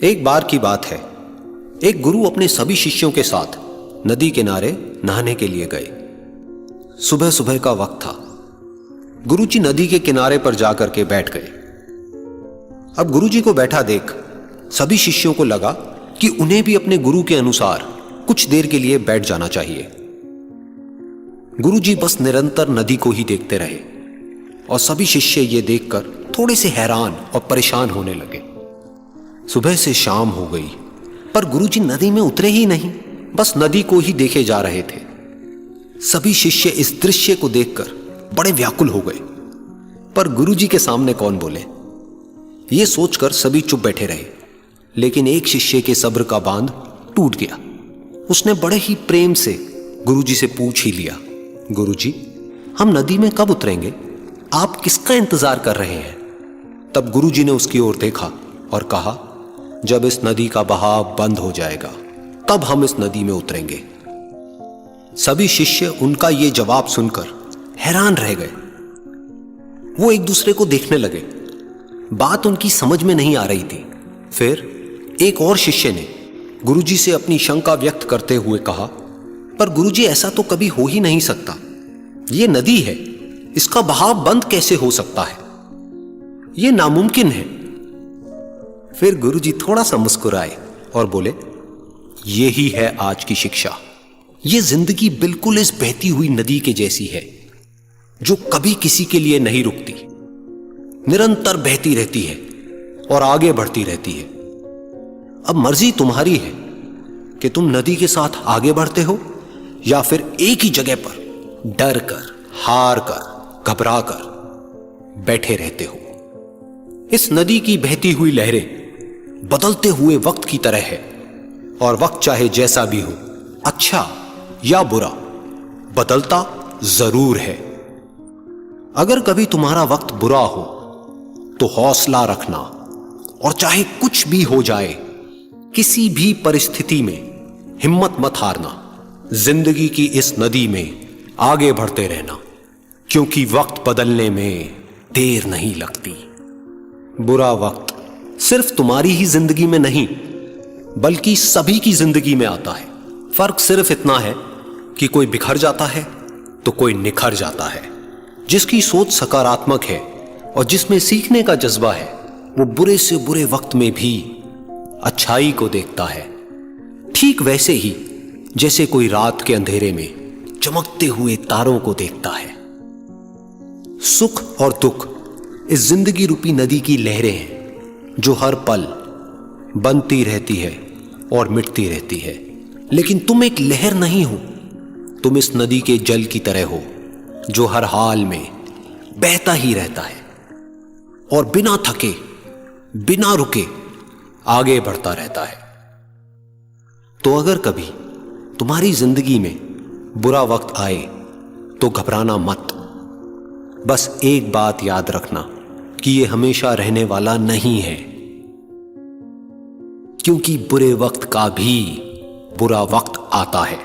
एक बार की बात है, एक गुरु अपने सभी शिष्यों के साथ नदी किनारे नहाने के लिए गए। सुबह सुबह का वक्त था। गुरुजी नदी के किनारे पर जाकर के बैठ गए। अब गुरुजी को बैठा देख सभी शिष्यों को लगा कि उन्हें भी अपने गुरु के अनुसार कुछ देर के लिए बैठ जाना चाहिए। गुरुजी बस निरंतर नदी को ही देखते रहे और सभी शिष्य ये देखकर थोड़े से हैरान और परेशान होने लगे। सुबह से शाम हो गई पर गुरुजी नदी में उतरे ही नहीं, बस नदी को ही देखे जा रहे थे। सभी शिष्य इस दृश्य को देखकर बड़े व्याकुल हो गए, पर गुरुजी के सामने कौन बोले, ये सोचकर सभी चुप बैठे रहे। लेकिन एक शिष्य के सब्र का बांध टूट गया। उसने बड़े ही प्रेम से गुरुजी से पूछ ही लिया, गुरुजी, हम नदी में कब उतरेंगे? आप किसका इंतजार कर रहे हैं? तब गुरुजी ने उसकी ओर देखा और कहा, जब इस नदी का बहाव बंद हो जाएगा तब हम इस नदी में उतरेंगे। सभी शिष्य उनका ये जवाब सुनकर हैरान रह गए। वो एक दूसरे को देखने लगे। बात उनकी समझ में नहीं आ रही थी। फिर एक और शिष्य ने गुरुजी से अपनी शंका व्यक्त करते हुए कहा, पर गुरुजी, ऐसा तो कभी हो ही नहीं सकता। ये नदी है, इसका बहाव बंद कैसे हो सकता है? ये नामुमकिन है। फिर गुरुजी थोड़ा सा मुस्कुराए और बोले, यही है आज की शिक्षा। ये जिंदगी बिल्कुल इस बहती हुई नदी के जैसी है जो कभी किसी के लिए नहीं रुकती, निरंतर बहती रहती है और आगे बढ़ती रहती है। अब मर्जी तुम्हारी है कि तुम नदी के साथ आगे बढ़ते हो या फिर एक ही जगह पर डर कर, हार कर, घबरा कर बैठे रहते हो। इस नदी की बहती हुई लहरें बदलते हुए वक्त की तरह है और वक्त चाहे जैसा भी हो, अच्छा या बुरा, बदलता जरूर है। अगर कभी तुम्हारा वक्त बुरा हो तो हौसला रखना और चाहे कुछ भी हो जाए, किसी भी परिस्थिति में हिम्मत मत हारना। जिंदगी की इस नदी में आगे बढ़ते रहना, क्योंकि वक्त बदलने में देर नहीं लगती। बुरा वक्त सिर्फ तुम्हारी ही जिंदगी में नहीं बल्कि सभी की जिंदगी में आता है। फर्क सिर्फ इतना है कि कोई बिखर जाता है तो कोई निखर जाता है। जिसकी सोच सकारात्मक है और जिसमें सीखने का जज्बा है, वो बुरे से बुरे वक्त में भी अच्छाई को देखता है। ठीक वैसे ही जैसे कोई रात के अंधेरे में चमकते हुए तारों को देखता है। सुख और दुख इस जिंदगी रूपी नदी की लहरें हैं जो हर पल बनती रहती है और मिटती रहती है। लेकिन तुम एक लहर नहीं हो, तुम इस नदी के जल की तरह हो जो हर हाल में बहता ही रहता है और बिना थके, बिना रुके आगे बढ़ता रहता है। तो अगर कभी तुम्हारी जिंदगी में बुरा वक्त आए तो घबराना मत। बस एक बात याद रखना कि यह हमेशा रहने वाला नहीं है, क्योंकि बुरे वक्त का भी बुरा वक्त आता है।